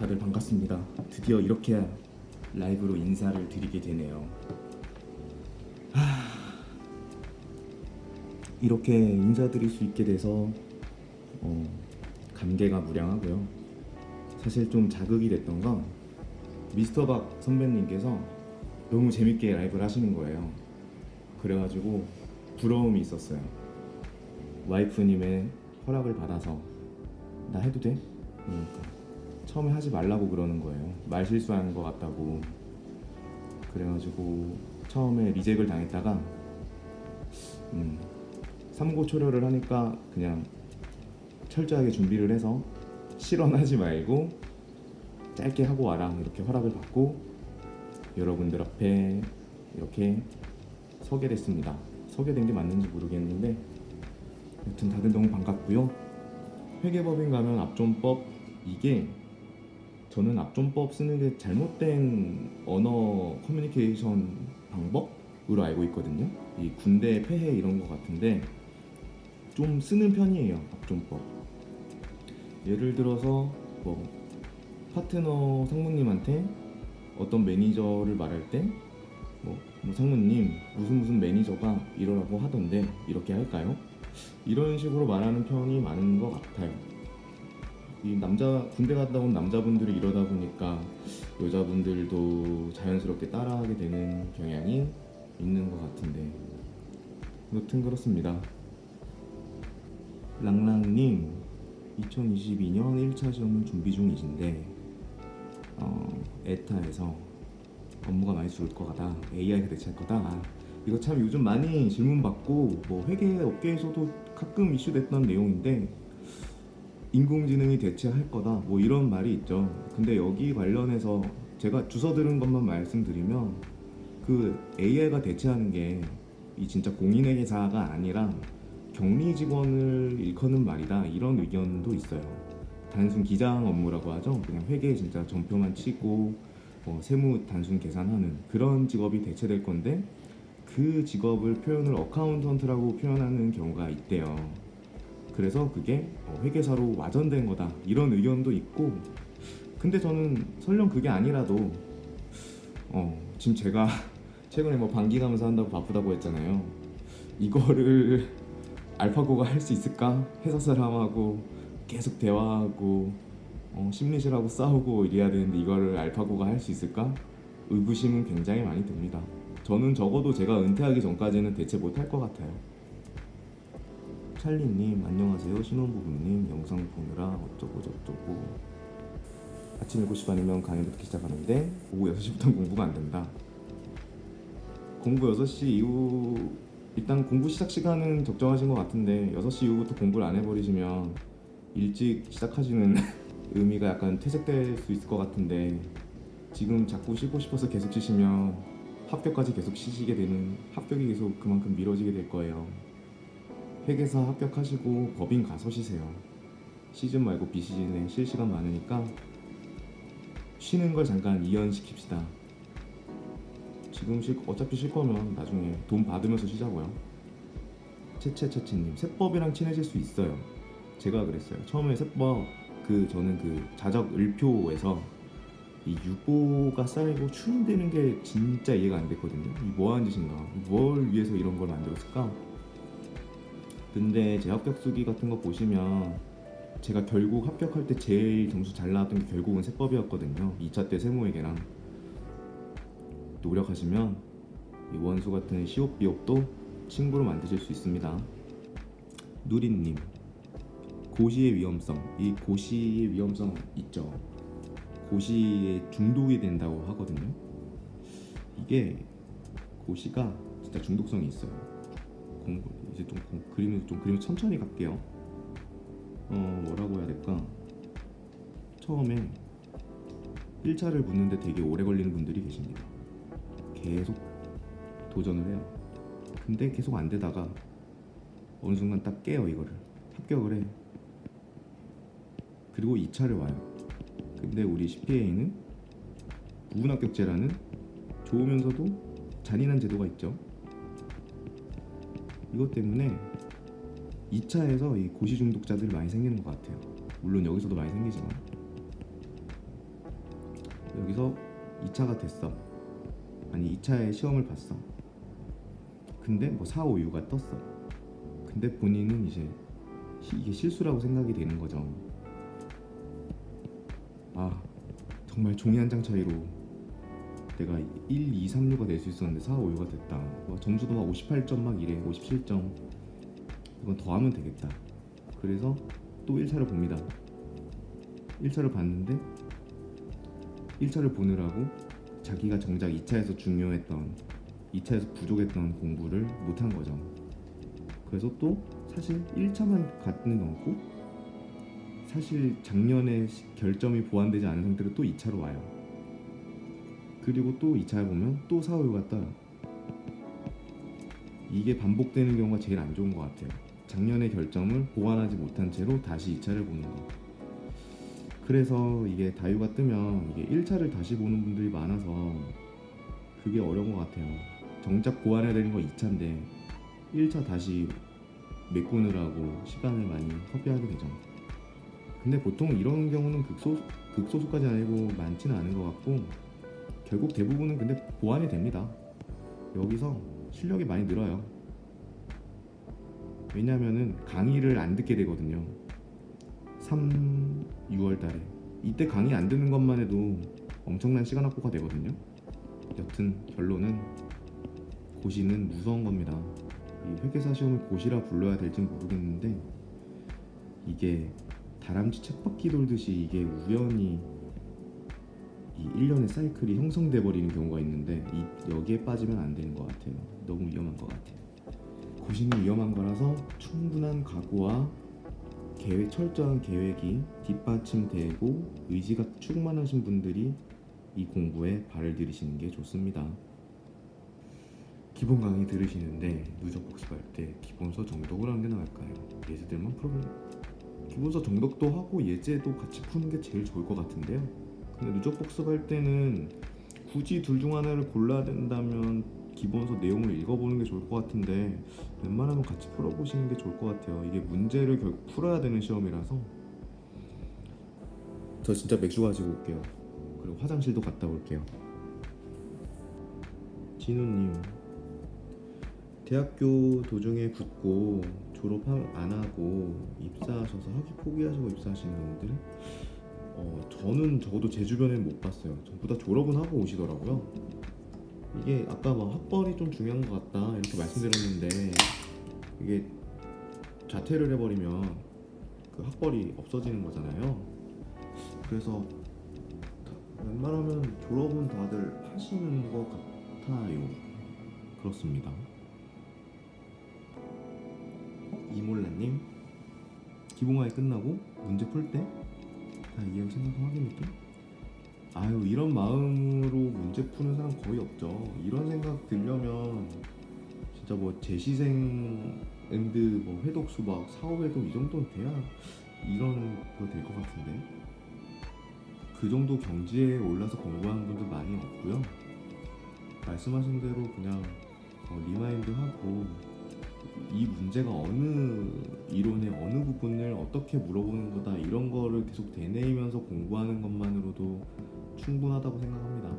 다들 반갑습니다. 드디어 이렇게 라이브로 인사를 드리게 되네요. 이렇게 인사드릴 수 있게 돼서 감개가 무량하고요. 사실 좀 자극이 됐던 건 미스터 박 선배님께서 너무 재밌게 라이브를 하시는 거예요. 그래가지고 부러움이 있었어요. 와이프님의 허락을 받아서 나 해도 돼? 그러니까 처음에 하지 말라고 그러는 거예요. 말 실수하는 것 같다고. 그래가지고 처음에 리젝을 당했다가 삼고초려를 하니까 그냥 철저하게 준비를 해서 실언하지 말고 짧게 하고 와라 이렇게 허락을 받고 여러분들 앞에 이렇게 서게 됐습니다. 서게 된 게 맞는지 모르겠는데 여튼 다들 너무 반갑고요. 회계법인 가면 압존법, 이게 저는 압존법 쓰는 게 잘못된 언어 커뮤니케이션 방법으로 알고 있거든요. 이 군대 폐해 이런 거 같은데 좀 쓰는 편이에요, 압존법. 예를 들어서 뭐 파트너 상무님한테 어떤 매니저를 말할 때 뭐 상무님 무슨 매니저가 이러라고 하던데 이렇게 할까요? 이런 식으로 말하는 편이 많은 것 같아요. 이 군대 갔다 온 남자분들이 이러다 보니까 여자분들도 자연스럽게 따라하게 되는 경향이 있는 것 같은데 여튼 그렇습니다. 랑랑님 2022년 1차 시험을 준비 중이신데 에타에서 업무가 많이 줄을 것 같다. AI가 대체할 거다. 이거 참 요즘 많이 질문받고 뭐 회계 업계에서도 가끔 이슈됐던 내용인데 인공지능이 대체할 거다 뭐 이런 말이 있죠. 근데 여기 관련해서 제가 주워 들은 것만 말씀드리면 그 AI가 대체하는 게 이 진짜 공인의 회사가 아니라 격리 직원을 일컫는 말이다 이런 의견도 있어요. 단순 기장 업무라고 하죠. 그냥 회계에 진짜 전표만 치고 세무 단순 계산하는 그런 직업이 대체될 건데 그 직업을 표현을 어카운턴트라고 표현하는 경우가 있대요. 그래서 그게 회계사로 와전된 거다 이런 의견도 있고 근데 저는 설령 그게 아니라도 지금 제가 최근에 뭐 반기 가면서 한다고 바쁘다고 했잖아요. 이거를 알파고가 할 수 있을까? 회사 사람하고 계속 대화하고 심리실하고 싸우고 이래야 되는데 이거를 알파고가 할 수 있을까? 의구심은 굉장히 많이 듭니다. 저는 적어도 제가 은퇴하기 전까지는 대체 못할 것 같아요. 찰리님 안녕하세요. 신혼부부님 영상 보느라 어쩌고 저쩌고 아침 7시 반이면 강의 듣기 시작하는데 오후 6시부터는 공부가 안 된다. 공부 6시 이후 일단 공부 시작 시간은 적정하신 것 같은데 6시 이후부터 공부를 안 해버리시면 일찍 시작하시는 의미가 약간 퇴색될 수 있을 것 같은데 지금 자꾸 쉬고 싶어서 계속 쉬시면 합격까지 계속 쉬시게 되는 합격이 계속 그만큼 미뤄지게 될 거예요. 회계사 합격하시고 법인 가서 쉬세요. 시즌 말고 비시즌에 쉴 시간 많으니까 쉬는 걸 잠깐 이연시킵시다. 지금 어차피 쉴 거면 나중에 돈 받으면서 쉬자고요. 채채채채님 세법이랑 친해질 수 있어요. 제가 그랬어요. 처음에 세법 저는 그 자적 을표에서 이 유보가 쌓이고 추인되는 게 진짜 이해가 안 됐거든요. 이 뭐하는 짓인가? 뭘 위해서 이런 걸 만들었을까? 근데 제 합격 수기 같은 거 보시면 제가 결국 합격할 때 제일 점수 잘 나왔던 게 결국은 세법이었거든요. 2차 때 세무회계랑 노력하시면 이 원수 같은 시옵 비옵도 친구로 만드실 수 있습니다. 누리님 고시의 위험성, 이 고시의 위험성 있죠. 고시에 중독이 된다고 하거든요. 이게 고시가 진짜 중독성이 있어요. 이제 좀 그림을 천천히 갈게요. 뭐라고 해야 될까? 처음에 1차를 붙는데 되게 오래 걸리는 분들이 계십니다. 계속 도전을 해요. 근데 계속 안 되다가 어느 순간 딱 깨요. 이거를 합격을 해. 그리고 2차를 와요. 근데 우리 CPA는 부분합격제라는 좋으면서도 잔인한 제도가 있죠. 이것 때문에 2차에서 이 고시 중독자들이 많이 생기는 것 같아요. 물론 여기서도 많이 생기지만 여기서 2차가 됐어. 아니 2차의 시험을 봤어. 근데 뭐 4, 5, 6가 떴어. 근데 본인은 이제 이게 실수라고 생각이 되는 거죠. 아, 정말 종이 한 장 차이로 내가 1, 2, 3, 6가 될 수 있었는데 4, 5, 6가 됐다. 뭐 점수도 막 58점 막 이래. 57점. 이건 더 하면 되겠다. 그래서 또 1차를 봅니다. 1차를 봤는데 1차를 보느라고 자기가 정작 2차에서 중요했던 2차에서 부족했던 공부를 못한 거죠. 그래서 또 사실 1차만 갔는 넘고 사실 작년에 결점이 보완되지 않은 상태로 또 2차로 와요. 그리고 또 2차에 보면 또 4, 5, 6가 떠요. 이게 반복되는 경우가 제일 안 좋은 것 같아요. 작년의 결점을 보완하지 못한 채로 다시 2차를 보는 거. 그래서 이게 다유가 뜨면 이게 1차를 다시 보는 분들이 많아서 그게 어려운 것 같아요. 정작 보완해야 되는 거 2차인데 1차 다시 메꾸느라고 시간을 많이 허비하게 되죠. 근데 보통 이런 경우는 극소수까지 아니고 많지는 않은 것 같고 결국 대부분은 근데 보완이 됩니다. 여기서 실력이 많이 늘어요. 왜냐면은 강의를 안 듣게 되거든요. 3, 6월 달에 이때 강의 안 듣는 것만 해도 엄청난 시간 확보가 되거든요. 여튼 결론은 고시는 무서운 겁니다. 이 회계사 시험을 고시라 불러야 될진 모르겠는데 이게 다람쥐 쳇바퀴 돌듯이 이게 우연히 이 1년의 사이클이 형성돼 버리는 경우가 있는데 여기에 빠지면 안 되는 것 같아요. 너무 위험한 것 같아요. 고시는 위험한 거라서 충분한 각오와 철저한 계획이 뒷받침되고 의지가 충만하신 분들이 이 공부에 발을 들이시는 게 좋습니다. 기본 강의 들으시는데 누적 복습할 때 기본서 정독을 하는 게 나을까요? 예제들만 풀어보면 기본서 정독도 하고 예제도 같이 푸는 게 제일 좋을 것 같은데요. 근데 누적 복습할 때는 굳이 둘 중 하나를 골라야 된다면 기본서 내용을 읽어보는 게 좋을 것 같은데 웬만하면 같이 풀어보시는 게 좋을 것 같아요. 이게 문제를 결국 풀어야 되는 시험이라서. 저 진짜 맥주 가지고 올게요. 그리고 화장실도 갔다 올게요. 진우님, 대학교 도중에 붙고 졸업 안 하고 입사하셔서 학위 포기하시고 이입사하시는 분들 저는 적어도 제 주변에는 못 봤어요. 전부 다 졸업은 하고 오시더라고요. 이게 아까 막 학벌이 좀 중요한 것 같다 이렇게 말씀드렸는데 이게 자퇴를 해버리면 그 학벌이 없어지는 거잖아요. 그래서 웬만하면 졸업은 다들 하시는 것 같아요. 그렇습니다. 이몰라님, 기본강의 끝나고 문제 풀 때 다 이해할 생각을 하겠니까? 아유, 이런 마음으로 문제 푸는 사람 거의 없죠. 이런 생각 들려면 진짜 뭐 재시생 앤드 뭐 회독 수박 4, 5회독 이 정도는 돼야 이런 거 될 것 같은데 그 정도 경지에 올라서 공부하는 분들 많이 없고요. 말씀하신 대로 그냥 리마인드 하고 이 문제가 어느 이론의 어느 부분을 어떻게 물어보는 거다 이런 거를 계속 되뇌이면서 공부하는 것만으로도 충분하다고 생각합니다.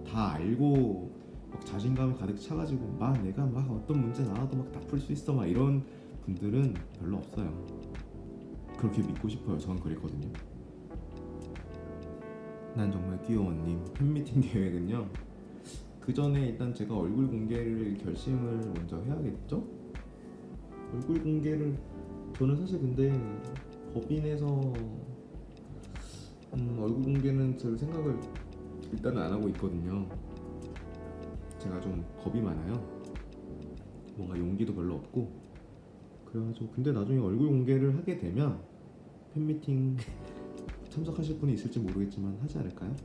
다 알고 막 자신감이 가득 차가지고 막 내가 막 어떤 문제 나와도 막 다 풀 수 있어 막 이런 분들은 별로 없어요. 그렇게 믿고 싶어요. 저는 그랬거든요. 난 정말 귀여워님, 팬미팅 계획은요, 그 전에 일단 제가 얼굴 공개를 결심을 먼저 해야겠죠? 얼굴 공개를 저는 사실 근데 법인에서 얼굴 공개는 별 생각을 일단은 안 하고 있거든요. 제가 좀 겁이 많아요. 뭔가 용기도 별로 없고 그래가지고 근데 나중에 얼굴 공개를 하게 되면 팬미팅 참석하실 분이 있을지 모르겠지만 하지 않을까요?